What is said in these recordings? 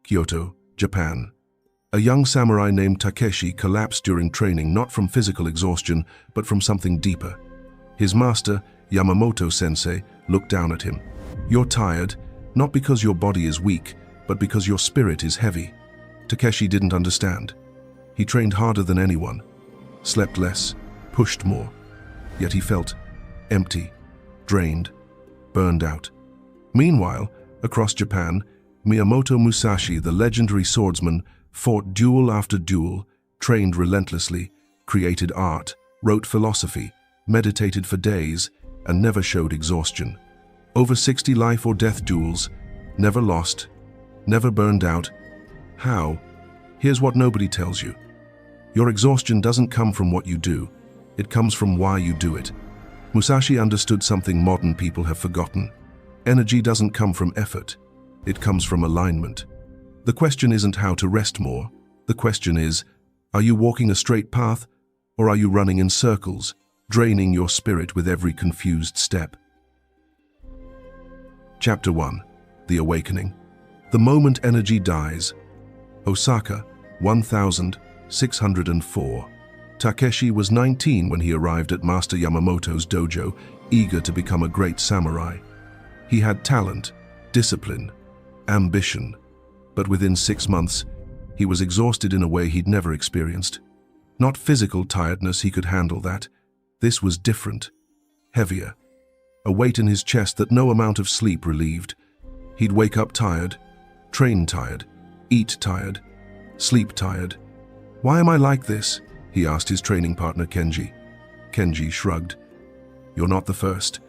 Kyoto, Japan. A young samurai named Takeshi collapsed during training not from physical exhaustion, but from something deeper. His master, Yamamoto-sensei, looked down at him. "You're tired, not because your body is weak, but because your spirit is heavy." Takeshi didn't understand. He trained harder than anyone, slept less, pushed more. Yet he felt empty, drained, burned out. Meanwhile, across Japan, Miyamoto Musashi, the legendary swordsman, fought duel after duel, trained relentlessly, created art, wrote philosophy, meditated for days, and never showed exhaustion. Over 60 life or death duels, never lost, never burned out. How? Here's what nobody tells you. Your exhaustion doesn't come from what you do. It comes from why you do it. Musashi understood something modern people have forgotten. Energy doesn't come from effort. It comes from alignment. The question isn't how to rest more. The question is, are you walking a straight path, or are you running in circles, draining your spirit with every confused step? Chapter 1. The Awakening. The moment energy dies. Osaka, 1604. Takeshi was 19 when he arrived at Master Yamamoto's dojo, eager to become a great samurai. He had talent, discipline, ambition, but within 6 months, he was exhausted in a way he'd never experienced. Not physical tiredness, he could handle that. This was different, heavier, a weight in his chest that no amount of sleep relieved. He'd wake up tired, train tired, eat tired, sleep tired. "Why am I like this?" he asked his training partner Kenji. Kenji shrugged. "You're not the first.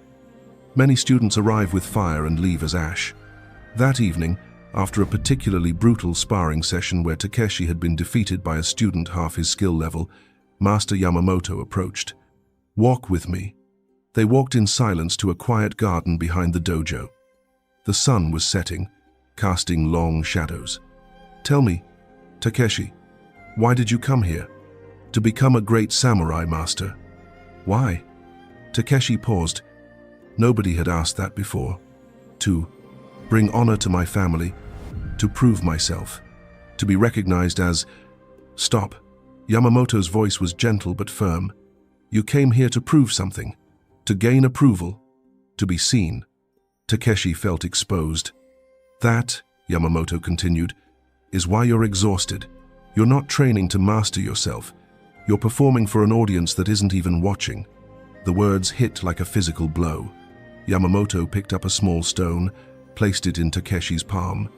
Many students arrive with fire and leave as ash." That evening, after a particularly brutal sparring session where Takeshi had been defeated by a student half his skill level, Master Yamamoto approached. "Walk with me." They walked in silence to a quiet garden behind the dojo. The sun was setting, casting long shadows. "Tell me, Takeshi, why did you come here?" "To become a great samurai, master." "Why?" Takeshi paused. Nobody had asked that before. "To bring honor to my family, to prove myself, to be recognized as—" "Stop." Yamamoto's voice was gentle but firm. "You came here to prove something, to gain approval, to be seen." Takeshi felt exposed. "That," Yamamoto continued, "is why you're exhausted. You're not training to master yourself. You're performing for an audience that isn't even watching." The words hit like a physical blow. Yamamoto picked up a small stone, placed it in Takeshi's palm.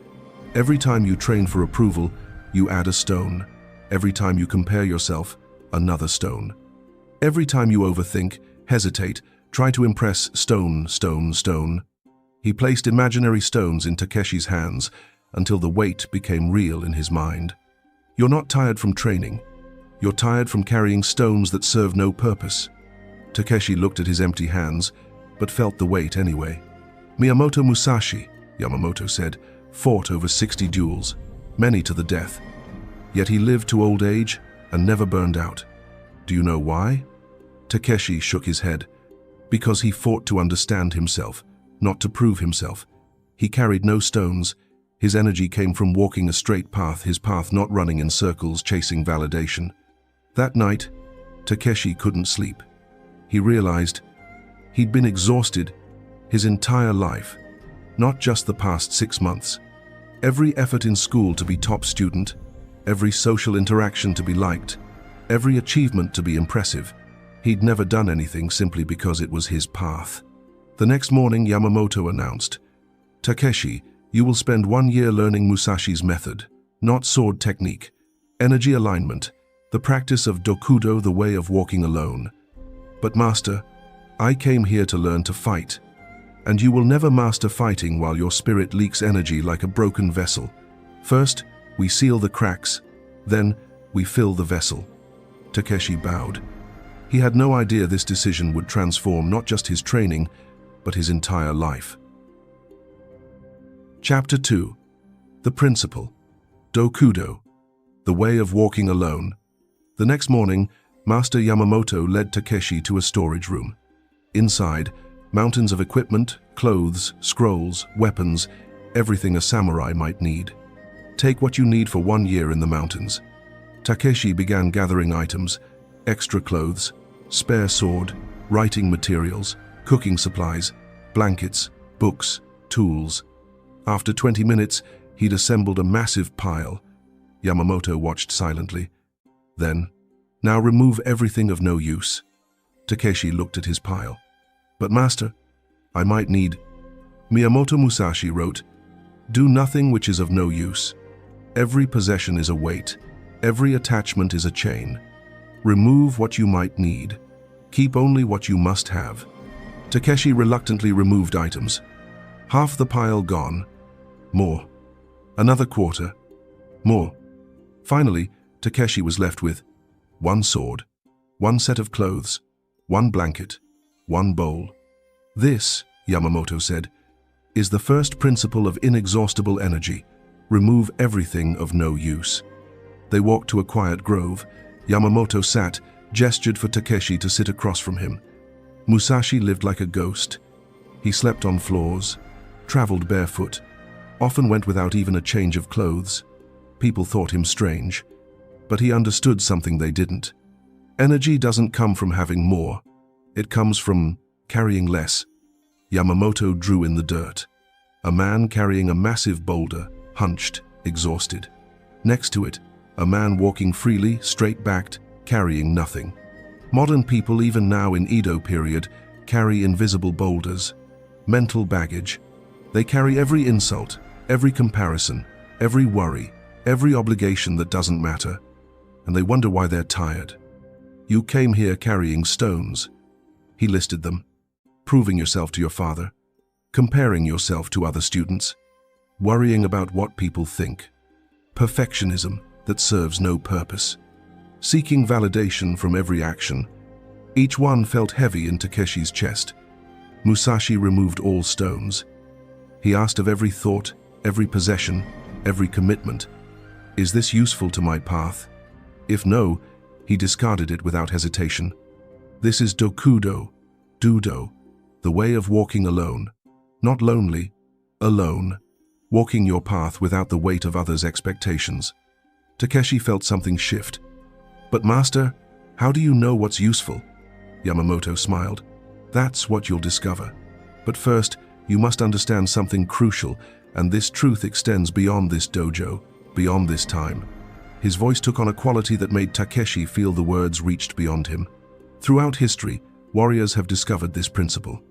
"Every time you train for approval, you add a stone. Every time you compare yourself, another stone. Every time you overthink, hesitate, try to impress, stone, stone, stone." He placed imaginary stones in Takeshi's hands until the weight became real in his mind. "You're not tired from training. You're tired from carrying stones that serve no purpose." Takeshi looked at his empty hands, but felt the weight anyway. "Miyamoto Musashi," Yamamoto said, "fought over 60 duels, many to the death. Yet he lived to old age and never burned out. Do you know why?" Takeshi shook his head. "Because he fought to understand himself, not to prove himself. He carried no stones. His energy came from walking a straight path, his path not running in circles, chasing validation." That night, Takeshi couldn't sleep. He realized he'd been exhausted his entire life, not just the past 6 months. Every effort in school to be top student, every social interaction to be liked, every achievement to be impressive. He'd never done anything simply because it was his path. The next morning, Yamamoto announced, "Takeshi, you will spend 1 year learning Musashi's method, not sword technique, energy alignment, the practice of dokudo, the way of walking alone. But master, I came here to learn to fight, and you will never master fighting while your spirit leaks energy like a broken vessel. First, we seal the cracks, then we fill the vessel." Takeshi bowed. He had no idea this decision would transform not just his training, but his entire life. Chapter 2. The Principle. Dokudo, the way of walking alone. The next morning, Master Yamamoto led Takeshi to a storage room. Inside, mountains of equipment, clothes, scrolls, weapons, everything a samurai might need. Take what you need for 1 year in the mountains. Takeshi began gathering items, extra clothes, spare sword, writing materials, cooking supplies, blankets, books, tools. After 20 minutes, he'd assembled a massive pile. Yamamoto watched silently. Then, now remove everything of no use. Takeshi looked at his pile. But master, I might need... Miyamoto Musashi wrote, do nothing which is of no use. Every possession is a weight. Every attachment is a chain. Remove what you might need. Keep only what you must have. Takeshi reluctantly removed items. Half the pile gone. More. Another quarter. More. Finally, Takeshi was left with 1 sword, 1 set of clothes, 1 blanket, 1 bowl. This, Yamamoto said, is the first principle of inexhaustible energy. Remove everything of no use. They walked to a quiet grove. Yamamoto sat, gestured for Takeshi to sit across from him. Musashi lived like a ghost. He slept on floors, traveled barefoot, often went without even a change of clothes. People thought him strange, but he understood something they didn't. Energy doesn't come from having more. It comes from carrying less. Yamamoto drew in the dirt. A man carrying a massive boulder, hunched, exhausted. Next to it, a man walking freely, straight-backed, carrying nothing. Modern people, even now in Edo period, carry invisible boulders, mental baggage. They carry every insult, every comparison, every worry, every obligation that doesn't matter, and they wonder why they're tired. You came here carrying stones. He listed them. Proving yourself to your father, comparing yourself to other students, worrying about what people think, perfectionism that serves no purpose, seeking validation from every action. Each one felt heavy in Takeshi's chest. Musashi removed all stones. He asked of every thought, every possession, every commitment, is this useful to my path? If no, he discarded it without hesitation. This is dokudo, dudo, the way of walking alone, not lonely, alone, walking your path without the weight of others' expectations. Takeshi felt something shift. But master, how do you know what's useful? Yamamoto smiled. That's what you'll discover. But first, you must understand something crucial, and this truth extends beyond this dojo, beyond this time. His voice took on a quality that made Takeshi feel the words reached beyond him. Throughout history, warriors have discovered this principle.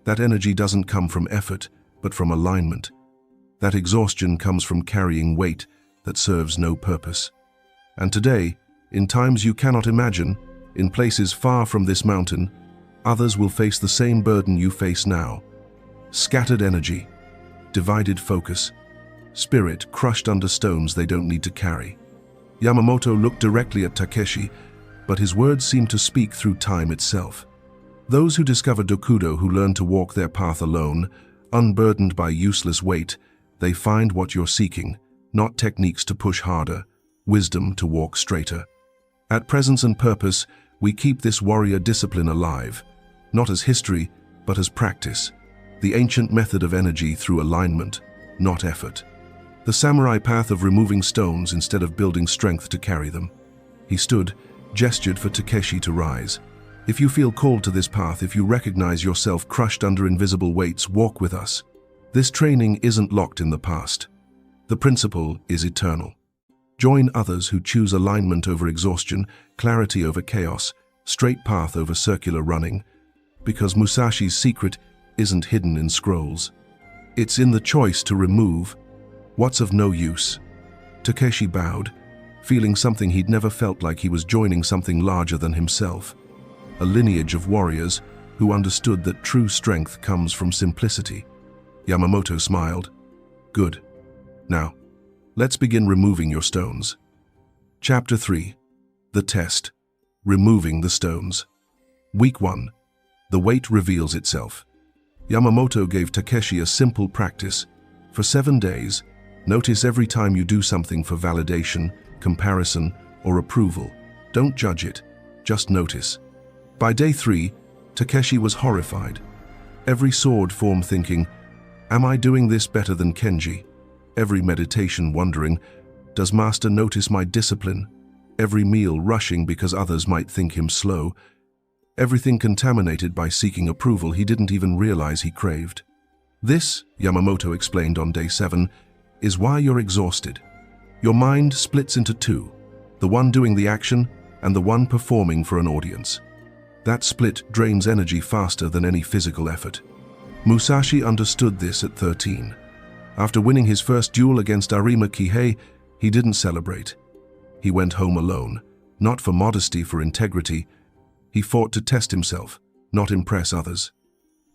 That energy doesn't come from effort, but from alignment. That exhaustion comes from carrying weight that serves no purpose. And today, in times you cannot imagine, in places far from this mountain, others will face the same burden you face now. Scattered energy, divided focus, spirit crushed under stones they don't need to carry. Yamamoto looked directly at Takeshi, but his words seemed to speak through time itself. Those who discover dokudo, who learn to walk their path alone, unburdened by useless weight, they find what you're seeking, not techniques to push harder, wisdom to walk straighter. At Presence and Purpose, we keep this warrior discipline alive, not as history, but as practice, the ancient method of energy through alignment, not effort. The samurai path of removing stones instead of building strength to carry them. He stood, gestured for Takeshi to rise. If you feel called to this path, if you recognize yourself crushed under invisible weights, walk with us. This training isn't locked in the past. The principle is eternal. Join others who choose alignment over exhaustion, clarity over chaos, straight path over circular running, because Musashi's secret isn't hidden in scrolls. It's in the choice to remove what's of no use. Takeshi bowed, feeling something he'd never felt, like he was joining something larger than himself. A lineage of warriors who understood that true strength comes from simplicity. Yamamoto smiled. Good. Now, let's begin removing your stones. Chapter 3. The Test. Removing the Stones. Week 1. The weight reveals itself. Yamamoto gave Takeshi a simple practice. For 7 days, notice every time you do something for validation, comparison, or approval. Don't judge it, just notice. By day 3, Takeshi was horrified. Every sword form thinking, am I doing this better than Kenji? every meditation wondering, "Does Master notice my discipline?" Every meal rushing because others might think him slow. Everything contaminated by seeking approval he didn't even realize he craved. This, Yamamoto explained on day 7, is why you're exhausted. Your mind splits into two, the one doing the action and the one performing for an audience. That split drains energy faster than any physical effort. Musashi understood this at 13. After winning his first duel against Arima Kihei, he didn't celebrate. He went home alone, not for modesty, for integrity. He fought to test himself, not impress others.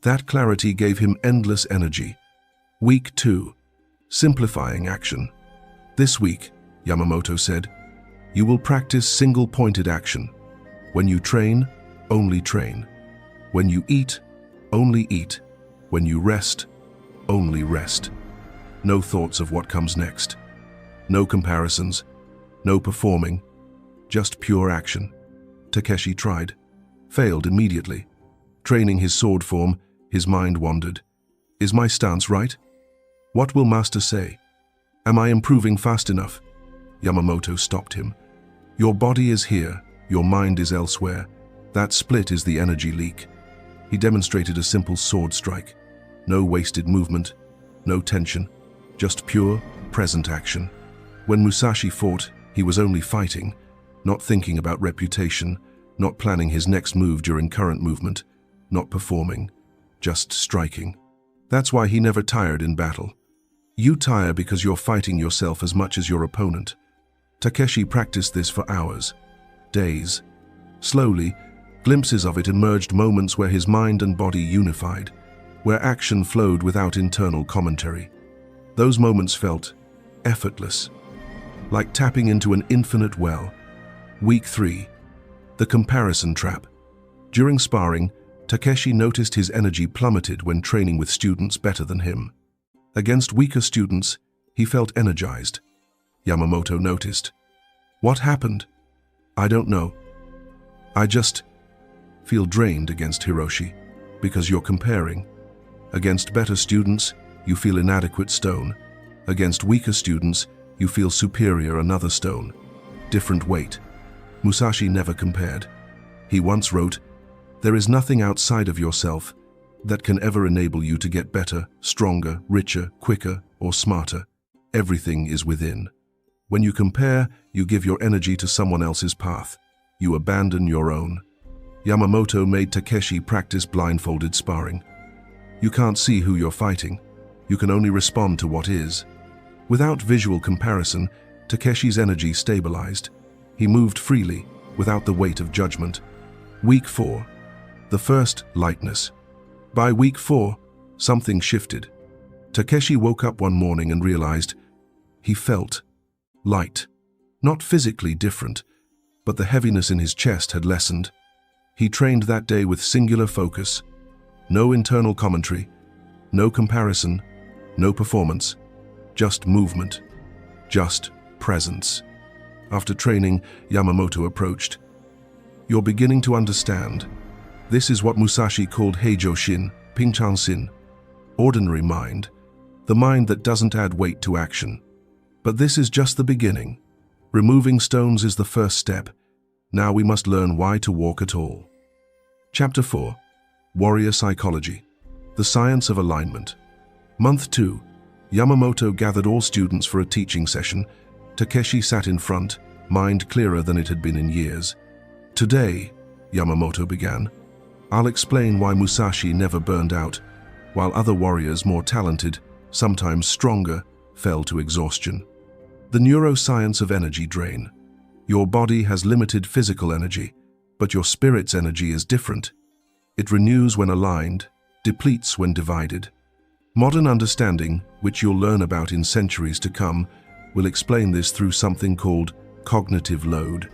That clarity gave him endless energy. Week 2. Simplifying action. This week, Yamamoto said, you will practice single-pointed action. When you train, only train. When you eat, only eat. When you rest, only rest. No thoughts of what comes next. No comparisons. No performing. Just pure action. Takeshi tried. Failed immediately. Training his sword form, his mind wandered. Is my stance right? What will Master say? Am I improving fast enough? Yamamoto stopped him. Your body is here, your mind is elsewhere. That split is the energy leak. He demonstrated a simple sword strike. No wasted movement, no tension, just pure, present action. When Musashi fought, he was only fighting, not thinking about reputation, not planning his next move during current movement, not performing, just striking. That's why he never tired in battle. You tire because you're fighting yourself as much as your opponent. Takeshi practiced this for hours, days. Slowly, glimpses of it emerged, moments where his mind and body unified, where action flowed without internal commentary. Those moments felt effortless, like tapping into an infinite well. Week 3. The comparison trap. During sparring, Takeshi noticed his energy plummeted when training with students better than him. Against weaker students, he felt energized. Yamamoto noticed. What happened? I don't know. I just feel drained against Hiroshi, because you're comparing. Against better students, you feel inadequate stone. Against weaker students, you feel superior another stone. Different weight. Musashi never compared. He once wrote, there is nothing outside of yourself that can ever enable you to get better, stronger, richer, quicker, or smarter. Everything is within. When you compare, you give your energy to someone else's path. You abandon your own. Yamamoto made Takeshi practice blindfolded sparring. You can't see who you're fighting. You can only respond to what is. Without visual comparison, Takeshi's energy stabilized. He moved freely, without the weight of judgment. Week 4. The first, lightness. By week 4, something shifted. Takeshi woke up one morning and realized he felt light. Not physically different, but the heaviness in his chest had lessened. He trained that day with singular focus. No internal commentary, no comparison, no performance, just movement, just presence. After training, Yamamoto approached. You're beginning to understand. This is what Musashi called Heijoshin, Pingchan-sin, ordinary mind, the mind that doesn't add weight to action. But this is just the beginning. Removing stones is the first step. Now we must learn why to walk at all. Chapter 4. Warrior Psychology. The Science of Alignment. Month 2. Yamamoto gathered all students for a teaching session. Takeshi sat in front, mind clearer than it had been in years. Today, Yamamoto began, I'll explain why Musashi never burned out, while other warriors more talented, sometimes stronger, fell to exhaustion. The neuroscience of energy drain. Your body has limited physical energy, but your spirit's energy is different. It renews when aligned, depletes when divided. Modern understanding, which you'll learn about in centuries to come, will explain this through something called cognitive load.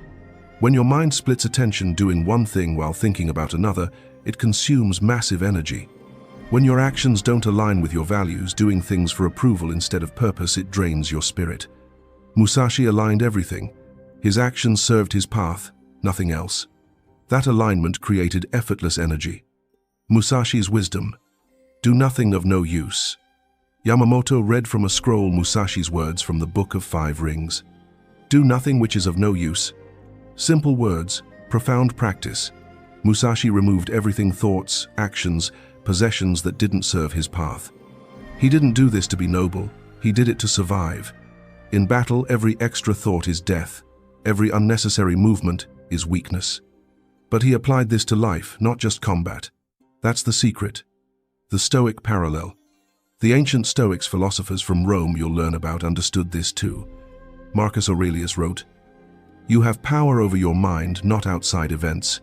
When your mind splits attention doing one thing while thinking about another, it consumes massive energy. When your actions don't align with your values, doing things for approval instead of purpose, it drains your spirit. Musashi aligned everything. His actions served his path, nothing else. That alignment created effortless energy. Musashi's wisdom. Do nothing of no use. Yamamoto read from a scroll Musashi's words from the Book of Five Rings. Do nothing which is of no use. Simple words, profound practice. Musashi removed everything, thoughts, actions, possessions that didn't serve his path. He didn't do this to be noble, he did it to survive. In battle, every extra thought is death. Every unnecessary movement is weakness. But he applied this to life, not just combat. That's the secret. The Stoic parallel. The ancient Stoics, philosophers from Rome you'll learn about, understood this too. Marcus Aurelius wrote, "You have power over your mind, not outside events.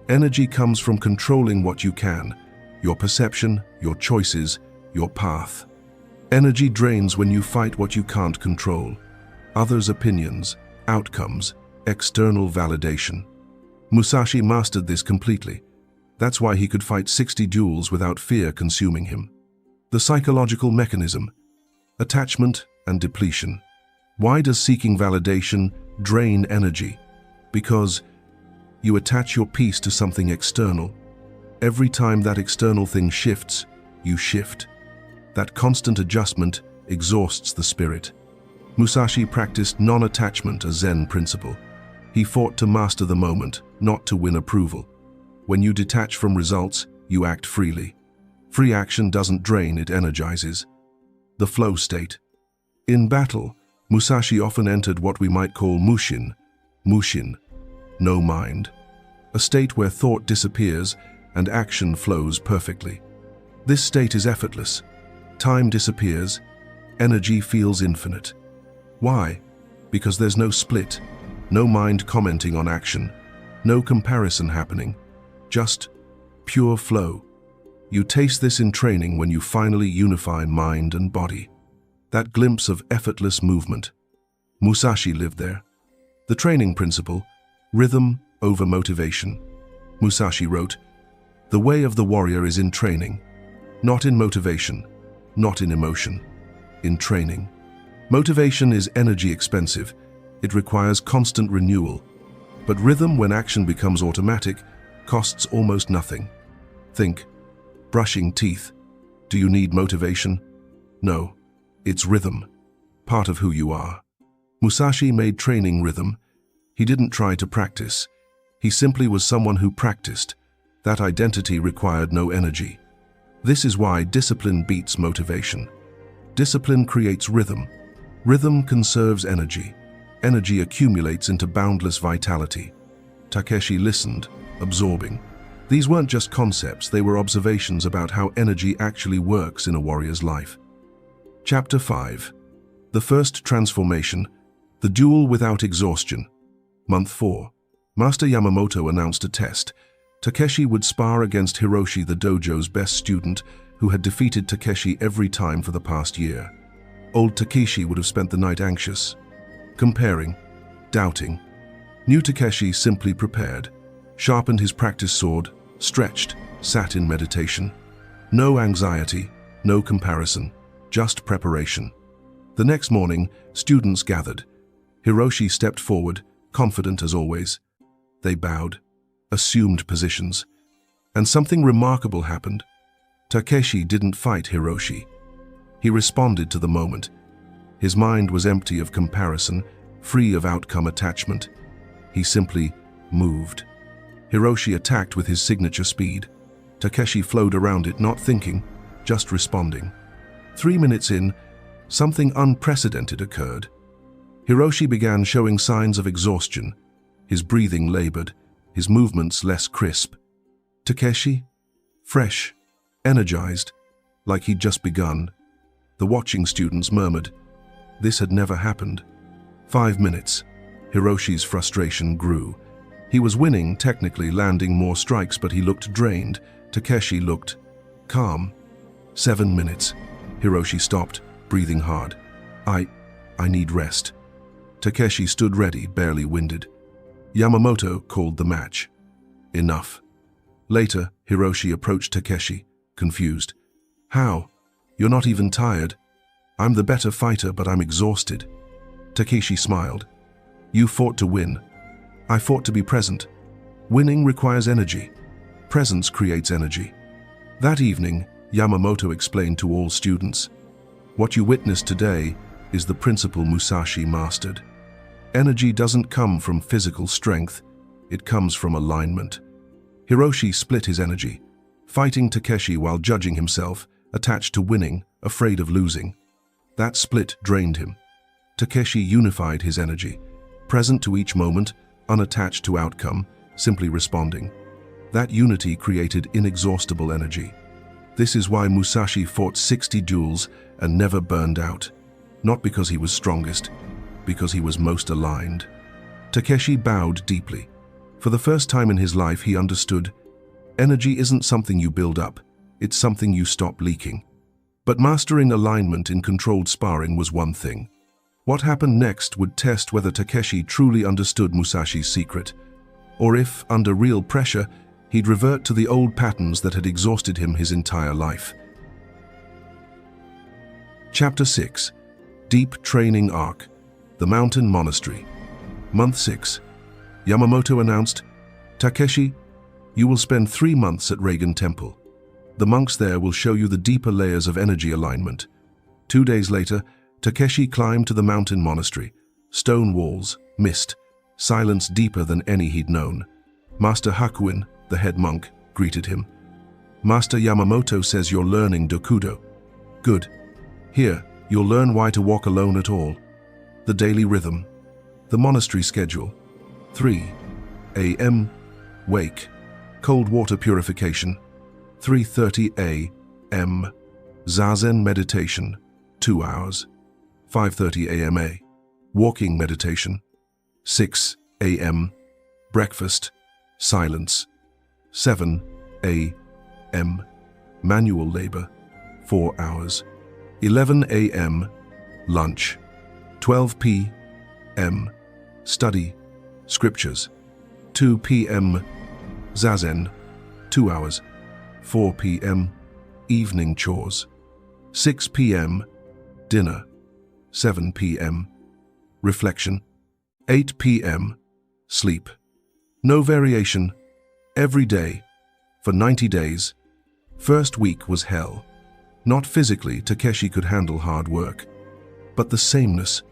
Energy comes from controlling what you can, your perception, your choices, your path. Energy drains when you fight what you can't control. Others' opinions, outcomes, external validation." Musashi mastered this completely. That's why he could fight 60 duels without fear consuming him. The psychological mechanism, attachment and depletion. Why does seeking validation drain energy? Because you attach your peace to something external. Every time that external thing shifts, you shift. That constant adjustment exhausts the spirit. Musashi practiced non-attachment, a Zen principle. He fought to master the moment, not to win approval. When you detach from results, you act freely. Free action doesn't drain, it energizes. The flow state. In battle, Musashi often entered what we might call mushin, no mind. A state where thought disappears and action flows perfectly. This state is effortless. Time disappears, energy feels infinite. Why? Because there's no split, no mind commenting on action, no comparison happening, just pure flow. You taste this in training when you finally unify mind and body. That glimpse of effortless movement. Musashi lived there. The training principle, rhythm over motivation. Musashi wrote, "The way of the warrior is in training, not in motivation, not in emotion, in training." Motivation is energy expensive. It requires constant renewal. But rhythm, when action becomes automatic, costs almost nothing. Think, brushing teeth. Do you need motivation? No, it's rhythm, part of who you are. Musashi made training rhythm. He didn't try to practice. He simply was someone who practiced. That identity required no energy. This is why discipline beats motivation. Discipline creates rhythm. Rhythm conserves energy. Energy accumulates into boundless vitality. Takeshi listened, absorbing. These weren't just concepts, they were observations about how energy actually works in a warrior's life. Chapter 5. The First Transformation, the Duel Without Exhaustion. Month 4. Master Yamamoto announced a test. Takeshi would spar against Hiroshi, the dojo's best student, who had defeated Takeshi every time for the past year. Old Takeshi would have spent the night anxious, comparing, doubting. New Takeshi simply prepared, sharpened his practice sword, stretched, sat in meditation. No anxiety, no comparison, just preparation. The next morning, students gathered. Hiroshi stepped forward, confident as always. They bowed, assumed positions. And something remarkable happened. Takeshi didn't fight Hiroshi. He responded to the moment. His mind was empty of comparison, free of outcome attachment. He simply moved. Hiroshi attacked with his signature speed. Takeshi flowed around it, not thinking, just responding. 3 minutes in, something unprecedented occurred. Hiroshi began showing signs of exhaustion. His breathing labored, his movements less crisp. Takeshi? Fresh, energized, like he'd just begun. The watching students murmured. This had never happened. 5 minutes. Hiroshi's frustration grew. He was winning, technically landing more strikes, but he looked drained. Takeshi looked calm. 7 minutes. Hiroshi stopped, breathing hard. I need rest. Takeshi stood ready, barely winded. Yamamoto called the match. Enough. Later, Hiroshi approached Takeshi, confused. How? You're not even tired. I'm the better fighter, but I'm exhausted. Takeshi smiled. You fought to win. I fought to be present. Winning requires energy. Presence creates energy. That evening, Yamamoto explained to all students. What you witness today is the principle Musashi mastered. Energy doesn't come from physical strength, it comes from alignment. Hiroshi split his energy, fighting Takeshi while judging himself, attached to winning, afraid of losing. That split drained him. Takeshi unified his energy, present to each moment, unattached to outcome, simply responding. That unity created inexhaustible energy. This is why Musashi fought 60 duels and never burned out. Not because he was strongest, because he was most aligned. Takeshi bowed deeply. For the first time in his life, he understood, energy isn't something you build up, it's something you stop leaking. But mastering alignment in controlled sparring was one thing. What happened next would test whether Takeshi truly understood Musashi's secret, or if, under real pressure, he'd revert to the old patterns that had exhausted him his entire life. Chapter 6. Deep Training Arc. The Mountain Monastery. Month 6. Yamamoto announced, "Takeshi, you will spend 3 months at Regan Temple. The monks there will show you the deeper layers of energy alignment." 2 days later, Takeshi climbed to the mountain monastery. Stone walls, mist, silence deeper than any he'd known. Master Hagakure, the head monk, greeted him. "Master Yamamoto says you're learning Dokudo." "Good. Here, you'll learn why to walk alone at all." The daily rhythm. The monastery schedule. 3 a.m. Wake. Cold water purification. 3:30 a.m. Zazen meditation. 2 hours. 5:30 a.m. Walking meditation. 6 a.m. Breakfast. Silence. 7 a.m. Manual labor. 4 hours. 11 a.m. Lunch. 12 p.m. Study. Scriptures. 2 p.m. Zazen. 2 hours. 4 p.m. Evening chores. 6 p.m. Dinner. 7 p.m. Reflection. 8 p.m. Sleep. No variation. Every day. For 90 days. First week was hell. Not physically, Takeshi could handle hard work. But the sameness,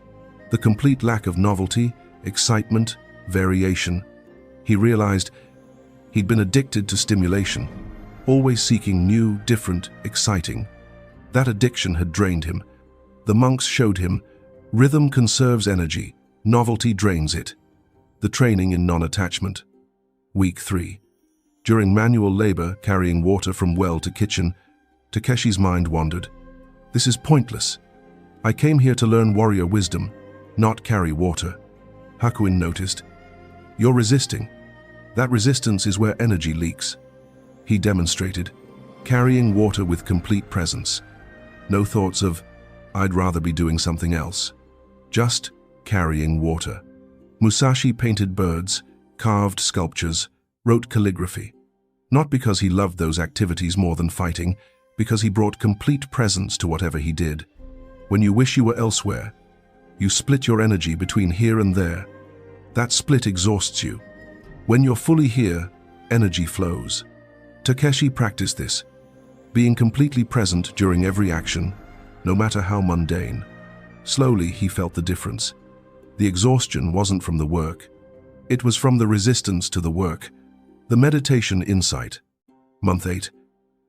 the complete lack of novelty, excitement, variation. He realized he'd been addicted to stimulation, always seeking new, different, exciting. That addiction had drained him. The monks showed him, rhythm conserves energy, novelty drains it. The training in non-attachment. Week 3. During manual labor, carrying water from well to kitchen, Takeshi's mind wandered. This is pointless. I came here to learn warrior wisdom, not carry water. Hagakure noticed. You're resisting. That resistance is where energy leaks. He demonstrated, carrying water with complete presence. No thoughts of, I'd rather be doing something else. Just carrying water. Musashi painted birds, carved sculptures, wrote calligraphy. Not because he loved those activities more than fighting, because he brought complete presence to whatever he did. When you wish you were elsewhere, you split your energy between here and there. That split exhausts you. When you're fully here, energy flows. Takeshi practiced this, being completely present during every action, no matter how mundane. Slowly, he felt the difference. The exhaustion wasn't from the work. It was from the resistance to the work. The meditation insight. Month 8.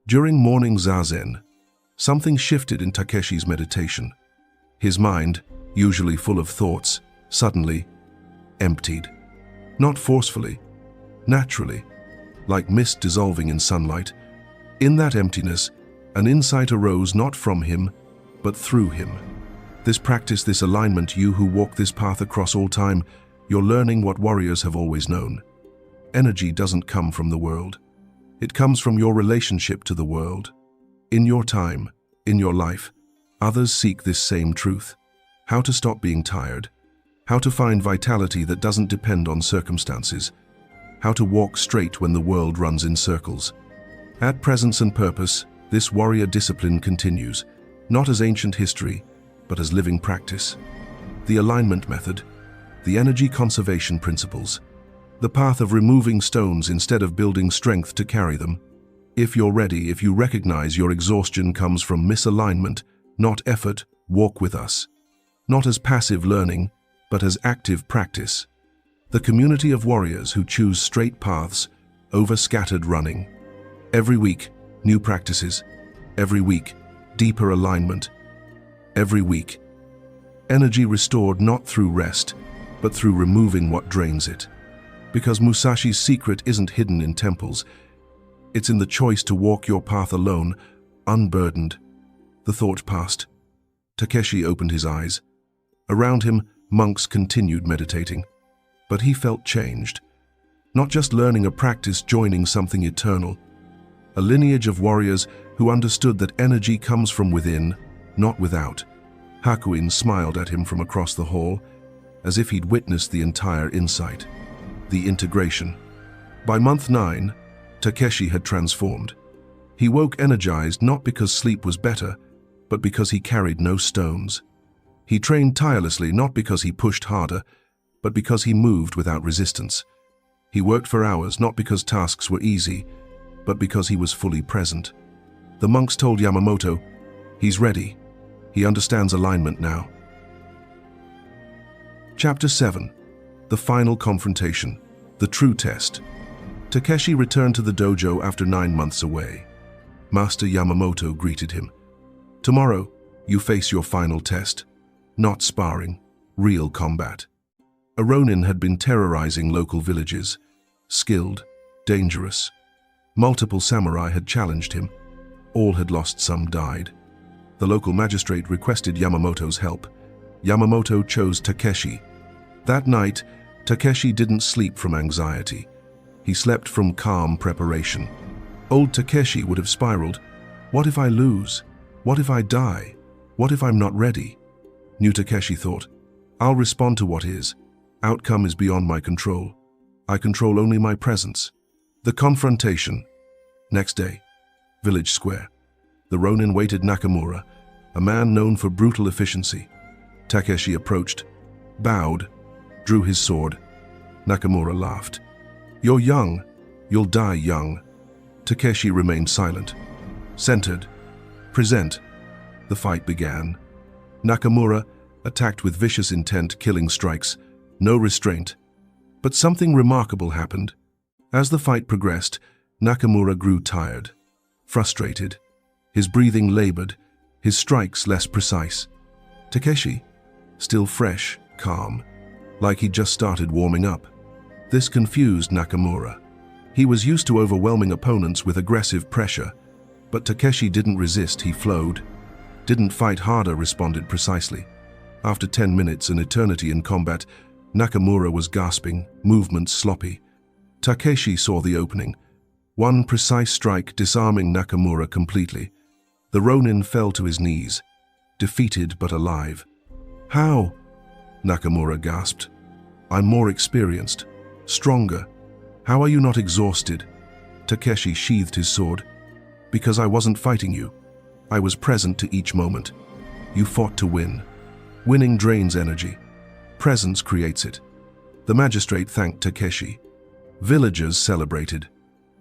During morning zazen, something shifted in Takeshi's meditation. His mind, usually full of thoughts, suddenly emptied. Not forcefully, naturally, like mist dissolving in sunlight. In that emptiness, an insight arose not from him, but through him. This practice, this alignment, you who walk this path across all time, you're learning what warriors have always known. Energy doesn't come from the world. It comes from your relationship to the world. In your time, in your life, others seek this same truth. How to stop being tired. How to find vitality that doesn't depend on circumstances. How to walk straight when the world runs in circles. At Presence and Purpose, this warrior discipline continues, not as ancient history, but as living practice. The alignment method, the energy conservation principles, the path of removing stones instead of building strength to carry them. If you're ready, if you recognize your exhaustion comes from misalignment, not effort, walk with us. Not as passive learning, but as active practice. The community of warriors who choose straight paths over scattered running. Every week, new practices. Every week, deeper alignment. Every week, energy restored not through rest, but through removing what drains it. Because Musashi's secret isn't hidden in temples. It's in the choice to walk your path alone, unburdened. The thought passed. Takeshi opened his eyes. Around him, monks continued meditating. But he felt changed. Not just learning a practice, joining something eternal. A lineage of warriors who understood that energy comes from within, not without. Hakuin smiled at him from across the hall, as if he'd witnessed the entire insight. The integration. By month 9, Takeshi had transformed. He woke energized not because sleep was better, but because he carried no stones. He trained tirelessly not because he pushed harder, but because he moved without resistance. He worked for hours not because tasks were easy, but because he was fully present. The monks told Yamamoto, "He's ready. He understands alignment now." Chapter 7. The Final Confrontation. The True Test. Takeshi returned to the dojo after 9 months away. Master Yamamoto greeted him. "Tomorrow, you face your final test. Not sparring, real combat." A Ronin had been terrorizing local villages. Skilled, dangerous. Multiple samurai had challenged him. All had lost, some died. The local magistrate requested Yamamoto's help. Yamamoto chose Takeshi. That night, Takeshi didn't sleep from anxiety. He slept from calm preparation. Old Takeshi would have spiraled. What if I lose? What if I die? What if I'm not ready? New Takeshi thought, I'll respond to what is. Outcome is beyond my control. I control only my presence. The confrontation. Next day, village square. The Ronin waited Nakamura, a man known for brutal efficiency. Takeshi approached, bowed, drew his sword. Nakamura laughed. You're young. You'll die young. Takeshi remained silent. Centered. Present. The fight began. Nakamura attacked with vicious intent, killing strikes. No restraint. But something remarkable happened. As the fight progressed, Nakamura grew tired, frustrated. His breathing labored, his strikes less precise. Takeshi, still fresh, calm, like he'd just started warming up. This confused Nakamura. He was used to overwhelming opponents with aggressive pressure, but Takeshi didn't resist, he flowed. Didn't fight harder, responded precisely. After 10 minutes, an eternity in combat, Nakamura was gasping, movements sloppy. Takeshi saw the opening. One precise strike disarming Nakamura completely. The Ronin fell to his knees, defeated but alive. How? Nakamura gasped. I'm more experienced, stronger. How are you not exhausted? Takeshi sheathed his sword. Because I wasn't fighting you. I was present to each moment. You fought to win. Winning drains energy. Presence creates it. The magistrate thanked Takeshi. Villagers celebrated.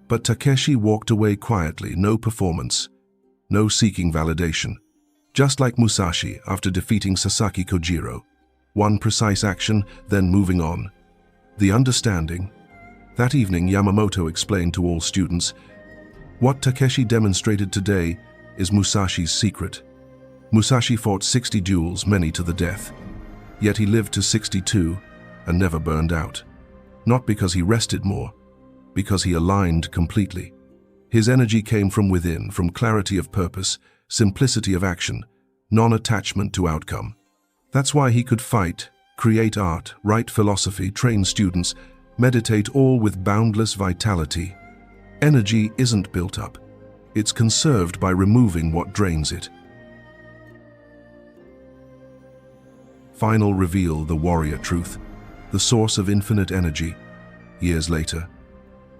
But Takeshi walked away quietly, no performance, no seeking validation. Just like Musashi after defeating Sasaki Kojiro. One precise action, then moving on. The understanding. That evening, Yamamoto explained to all students, what Takeshi demonstrated today is Musashi's secret. Musashi fought 60 duels, many to the death. Yet he lived to 62 and never burned out. Not because he rested more, because he aligned completely. His energy came from within, from clarity of purpose, simplicity of action, non-attachment to outcome. That's why he could fight, create art, write philosophy, train students, meditate, all with boundless vitality. Energy isn't built up. It's conserved by removing what drains it. Final reveal, the warrior truth, the source of infinite energy. Years later,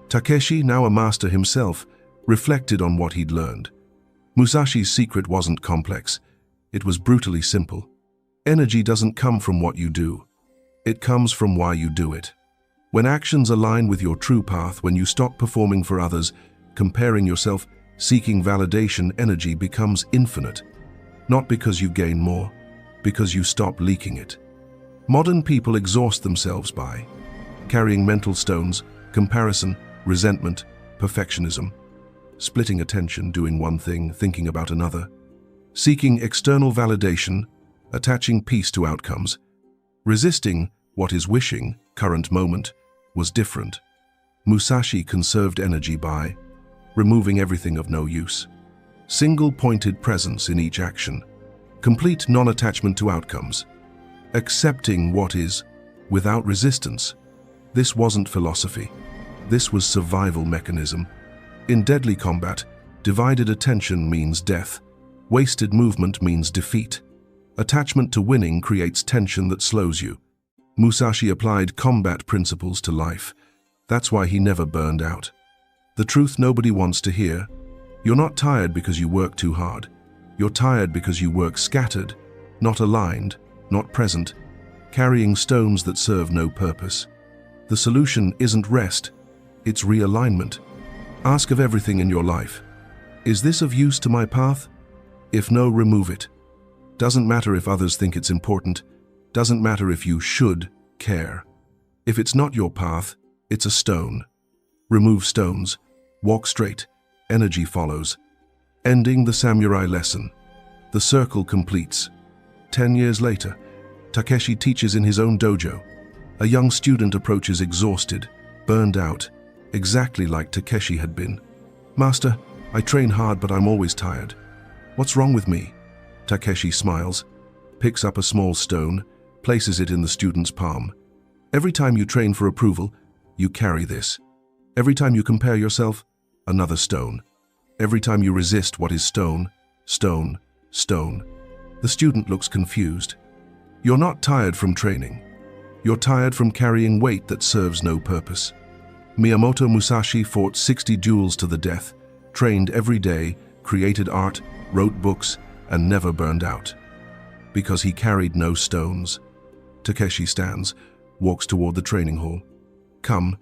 Takeshi, now a master himself, reflected on what he'd learned. Musashi's secret wasn't complex. It was brutally simple. Energy doesn't come from what you do. It comes from why you do it. When actions align with your true path, when you stop performing for others, comparing yourself, seeking validation, energy becomes infinite. Not because you gain more, because you stop leaking it. Modern people exhaust themselves by carrying mental stones, comparison, resentment, perfectionism, splitting attention, doing one thing, thinking about another, seeking external validation, attaching peace to outcomes, resisting what is wishing, current moment, was different. Musashi conserved energy by removing everything of no use, single-pointed presence in each action, complete non-attachment to outcomes, accepting what is without resistance. This wasn't philosophy. This was survival mechanism. In deadly combat, divided attention means death. Wasted movement means defeat. Attachment to winning creates tension that slows you. Musashi applied combat principles to life. That's why he never burned out. The truth nobody wants to hear: you're not tired because you work too hard. You're tired because you work scattered, not aligned, not present, carrying stones that serve no purpose. The solution isn't rest, it's realignment. Ask of everything in your life: is this of use to my path? If no, remove it. Doesn't matter if others think it's important. Doesn't matter if you should care. If it's not your path, it's a stone. Remove stones. Walk straight. Energy follows. Ending the samurai lesson. The circle completes. 10 years later, Takeshi teaches in his own dojo. A young student approaches exhausted, burned out, exactly like Takeshi had been. "Master, I train hard, but I'm always tired. What's wrong with me?" Takeshi smiles, picks up a small stone, places it in the student's palm. "Every time you train for approval, you carry this. Every time you compare yourself, another stone. Every time you resist what is stone, stone, stone." The student looks confused. "You're not tired from training. You're tired from carrying weight that serves no purpose." Miyamoto Musashi fought 60 duels to the death, trained every day, created art, wrote books, and never burned out. Because he carried no stones. Takeshi stands, walks toward the training hall. "Come,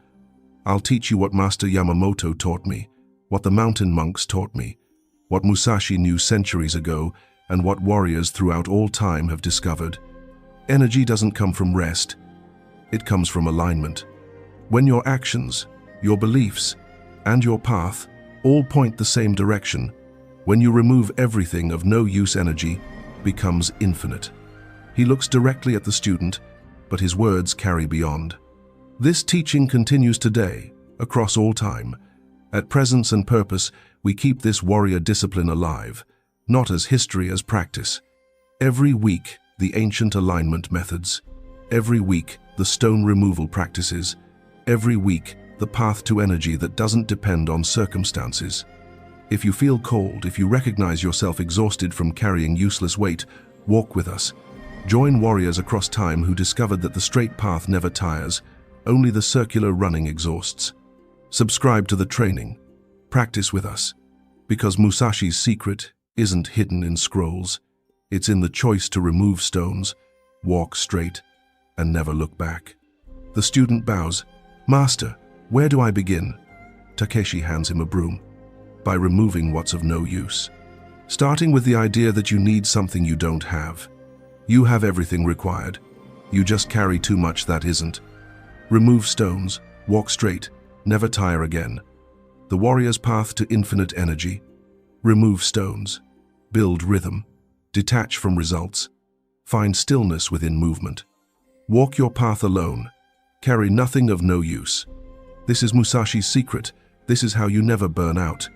I'll teach you what Master Yamamoto taught me, what the mountain monks taught me, what Musashi knew centuries ago, and what warriors throughout all time have discovered. Energy doesn't come from rest. It comes from alignment. When your actions, your beliefs, and your path all point the same direction, when you remove everything of no use, energy becomes infinite." He looks directly at the student, but his words carry beyond. This teaching continues today, across all time. At Presence and Purpose, we keep this warrior discipline alive, not as history, as practice. Every week, the ancient alignment methods. Every week, the stone removal practices. Every week, the path to energy that doesn't depend on circumstances. If you feel cold, if you recognize yourself exhausted from carrying useless weight, walk with us. Join warriors across time who discovered that the straight path never tires, only the circular running exhausts. Subscribe to the training. Practice with us. Because Musashi's secret isn't hidden in scrolls. It's in the choice to remove stones, walk straight, and never look back. The student bows. "Master, where do I begin?" Takeshi hands him a broom. "By removing what's of no use. Starting with the idea that you need something you don't have. You have everything required. You just carry too much that isn't. Remove stones, walk straight, never tire again. The warrior's path to infinite energy. Remove stones, build rhythm, detach from results, find stillness within movement. Walk your path alone, carry nothing of no use. This is Musashi's secret. This is how you never burn out.